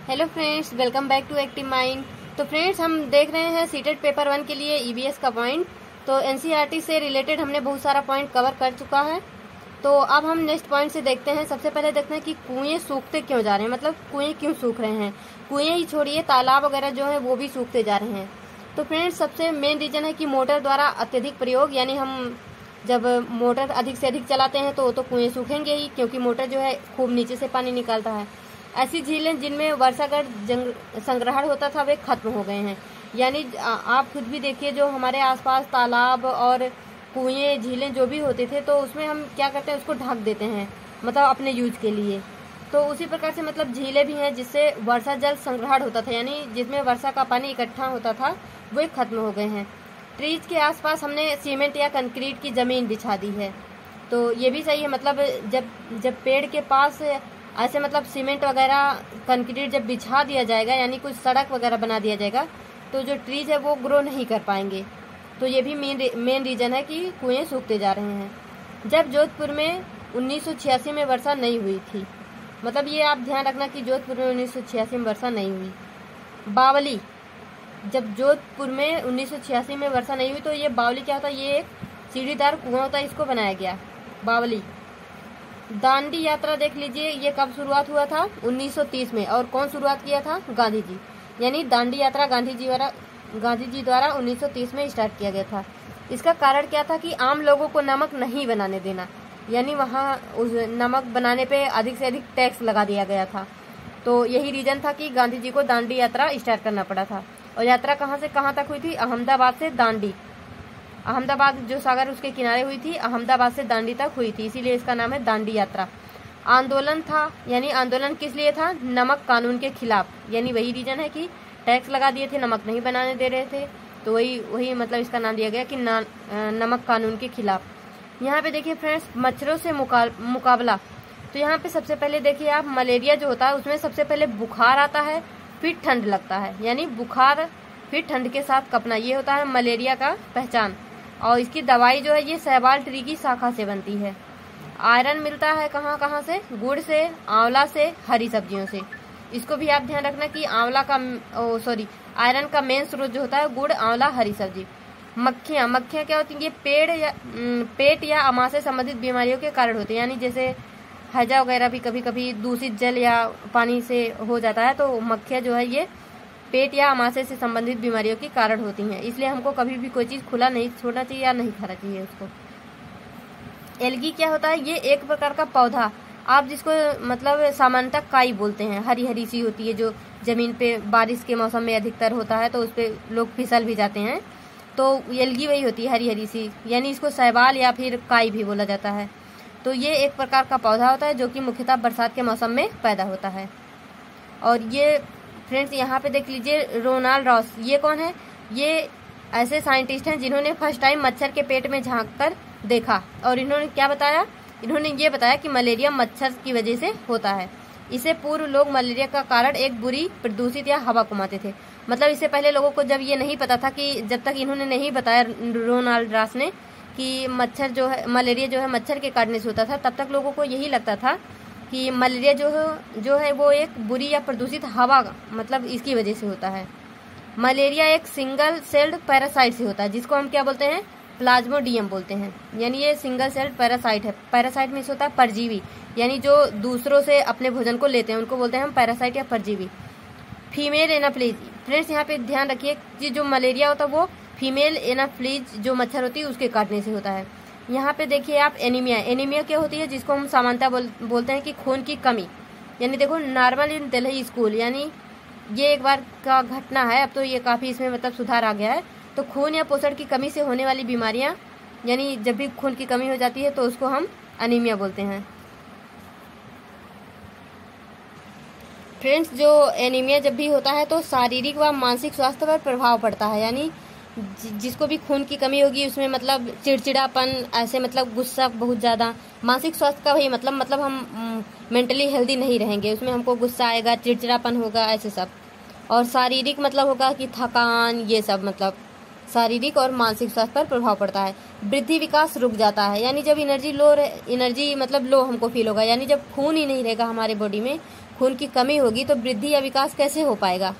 Hello friends, welcome back to Active Mind. तो friends, हम देख रहे हैं सीटेट पेपर 1 के लिए ईवीएस का पॉइंट। तो एनसीईआरटी से रिलेटेड हमने बहुत सारा पॉइंट कवर कर चुका है। तो अब हम नेक्स्ट पॉइंट से देखते हैं। सबसे पहले देखते हैं कि कुएं सूखते क्यों जा रहे हैं, मतलब कुएं क्यों सूख रहे हैं। कुएं ही छोड़िए, तालाब वगैरह जो है वो भी सूखते जा रहे हैं। तो फ्रेंड्स, सबसे मेन रीजन है कि मोटर द्वारा अत्यधिक प्रयोग, यानी हम जब मोटर अधिक से अधिक चलाते हैं तो कुएं सूखेंगे ही, क्योंकि मोटर जो है खूब नीचे से पानी निकालता है। ऐसी झीलें जिनमें वर्षागढ़ संग्रहण होता था वे खत्म हो गए हैं। यानी आप खुद भी देखिए, जो हमारे आसपास तालाब और कुएं झीलें जो भी होते थे, तो उसमें हम क्या करते हैं, उसको ढक देते हैं, मतलब अपने यूज के लिए। तो उसी प्रकार से मतलब झीलें भी हैं जिससे वर्षा जल संग्रहण होता था, यानी जिसमें वर्षा का पानी इकट्ठा होता था, वे खत्म हो गए हैं। ट्रीज के आसपास हमने सीमेंट या कंक्रीट की जमीन बिछा दी है। तो ये भी सही है, मतलब जब पेड़ के पास ऐसे मतलब सीमेंट वगैरह कंक्रीट जब बिछा दिया जाएगा, यानी कुछ सड़क वगैरह बना दिया जाएगा, तो जो ट्रीज है वो ग्रो नहीं कर पाएंगे। तो ये भी मेन रीजन है कि कुएं सूखते जा रहे हैं। जब जोधपुर में 1986 में वर्षा नहीं हुई थी, मतलब ये आप ध्यान रखना कि जोधपुर में 1986 में वर्षा नहीं हुई। बावली, जब जोधपुर में 1986 में वर्षा नहीं हुई, तो ये बावली क्या होता है, ये एक सीढ़ीदार कुआं होता है, इसको बनाया गया बावली। दांडी यात्रा देख लीजिए, ये कब शुरुआत हुआ था, 1930 में। और कौन शुरुआत किया था, गांधी जी। यानी दांडी यात्रा गांधी जी द्वारा 1930 में स्टार्ट किया गया था। इसका कारण क्या था कि आम लोगों को नमक नहीं बनाने देना, यानी वहाँ उस नमक बनाने पे अधिक से अधिक टैक्स लगा दिया गया था। तो यही रीजन था कि गांधी जी को दांडी यात्रा स्टार्ट करना पड़ा था। और यात्रा कहाँ से कहाँ तक हुई थी, अहमदाबाद से दांडी। अहमदाबाद जो सागर उसके किनारे हुई थी, अहमदाबाद से दांडी तक हुई थी, इसीलिए इसका नाम है दांडी यात्रा। आंदोलन था, यानी आंदोलन किस लिए था, नमक कानून के खिलाफ। यानी वही रीजन है कि टैक्स लगा दिए थे, नमक नहीं बनाने दे रहे थे, तो वही मतलब इसका नाम दिया गया कि नमक कानून के खिलाफ। यहाँ पे देखिए फ्रेंड्स, मच्छरों से मुकाबला। तो यहाँ पे सबसे पहले देखिए आप, मलेरिया जो होता है उसमें सबसे पहले बुखार आता है, फिर ठंड लगता है। यानी बुखार फिर ठंड के साथ कपना, ये होता है मलेरिया का पहचान। और इसकी दवाई जो है ये शैवाल ट्री की शाखा से बनती है। आयरन मिलता है कहाँ से, गुड़ से, आंवला से, हरी सब्जियों से। इसको भी आप ध्यान रखना कि आयरन का मेन स्रोत जो होता है गुड़, आंवला, हरी सब्जी। मक्खियाँ क्या होती हैं, ये पेट या आमाशय से संबंधित बीमारियों के कारण होते हैं। यानी जैसे हैजा वगैरह भी कभी कभी दूषित जल या पानी से हो जाता है, तो मक्खियाँ जो है ये पेट या आमाशय से संबंधित बीमारियों के कारण होती हैं। इसलिए हमको कभी भी कोई चीज़ खुला नहीं छोड़ना चाहिए या नहीं खाना चाहिए उसको। एल्गी क्या होता है, ये एक प्रकार का पौधा, आप जिसको मतलब सामान्यतः काई बोलते हैं, हरी हरी सी होती है, जो जमीन पे बारिश के मौसम में अधिकतर होता है, तो उस पर लोग फिसल भी जाते हैं। तो एल्गी वही होती है, हरी हरी सी, यानी इसको शैवाल या फिर काई भी बोला जाता है। तो ये एक प्रकार का पौधा होता है जो कि मुख्यतः बरसात के मौसम में पैदा होता है। और ये फ्रेंड्स यहाँ पे देख लीजिए, रोनाल्ड रॉस, ये कौन है, ये ऐसे साइंटिस्ट हैं जिन्होंने फर्स्ट टाइम मच्छर के पेट में झांक कर देखा। और इन्होंने क्या बताया, इन्होंने ये बताया कि मलेरिया मच्छर की वजह से होता है। इससे पूर्व लोग मलेरिया का कारण एक बुरी प्रदूषित या हवा को मानते थे। मतलब इससे पहले लोगों को जब ये नहीं पता था, कि जब तक इन्होंने नहीं बताया, रोनाल्ड रॉस ने, कि मच्छर जो है, मलेरिया जो है मच्छर के काटने से होता था, तब तक लोगों को यही लगता था कि मलेरिया जो है वो एक बुरी या प्रदूषित हवा, मतलब इसकी वजह से होता है। मलेरिया एक सिंगल सेल्ड पैरासाइट से होता है, जिसको हम क्या बोलते हैं, प्लाज्मोडियम बोलते हैं। यानी ये सिंगल सेल्ड पैरासाइट है। पैरासाइट मीन्स होता है परजीवी, यानी जो दूसरों से अपने भोजन को लेते हैं, उनको बोलते हैं हम पैरासाइट या परजीवी। फीमेल एनाफ्लीज, फ्रेंड्स यहाँ पे ध्यान रखिए कि जो मलेरिया होता है वो फीमेल एनाफ्लीज जो मच्छर होती है उसके काटने से होता है। यहाँ पे देखिए आप, एनीमिया क्या होती है, जिसको हम सामान्यतः बोलते हैं कि खून की कमी। यानी देखो, नॉर्मल इन दिल्ली स्कूल, यानी ये एक बार का घटना है, अब तो ये काफ़ी इसमें मतलब सुधार आ गया है। तो खून या पोषण की कमी से होने वाली बीमारियाँ, यानी जब भी खून की कमी हो जाती है तो उसको हम अनीमिया बोलते हैं। फ्रेंड्स, जो एनीमिया जब भी होता है तो शारीरिक व मानसिक स्वास्थ्य पर प्रभाव पड़ता है। यानी जिसको भी खून की कमी होगी उसमें मतलब चिड़चिड़ापन, ऐसे मतलब गुस्सा बहुत ज़्यादा। मानसिक स्वास्थ्य का वही मतलब हम मेंटली हेल्दी नहीं रहेंगे, उसमें हमको गुस्सा आएगा, चिड़चिड़ापन होगा, ऐसे सब। और शारीरिक मतलब होगा कि थकान, ये सब मतलब शारीरिक और मानसिक स्वास्थ्य पर प्रभाव पड़ता है। वृद्धि विकास रुक जाता है, यानी जब एनर्जी मतलब लो हमको फील होगा, यानी जब खून ही नहीं रहेगा हमारे बॉडी में, खून की कमी होगी तो वृद्धि या विकास कैसे हो पाएगा।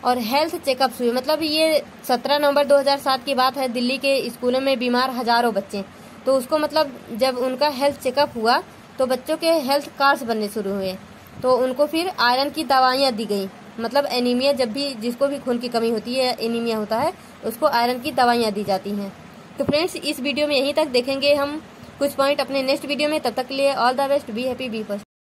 और हेल्थ चेकअप्स हुए, मतलब ये 17 नवंबर 2007 की बात है। दिल्ली के स्कूलों में बीमार हजारों बच्चे, तो उसको मतलब जब उनका हेल्थ चेकअप हुआ तो बच्चों के हेल्थ कार्ड्स बनने शुरू हुए, तो उनको फिर आयरन की दवाइयाँ दी गई। मतलब एनीमिया, जब भी जिसको भी खून की कमी होती है, एनीमिया होता है, उसको आयरन की दवाइयाँ दी जाती हैं। तो फ्रेंड्स, इस वीडियो में यहीं तक, देखेंगे हम कुछ पॉइंट अपने नेक्स्ट वीडियो में। तब तक के लिए all the best, be happy, be first.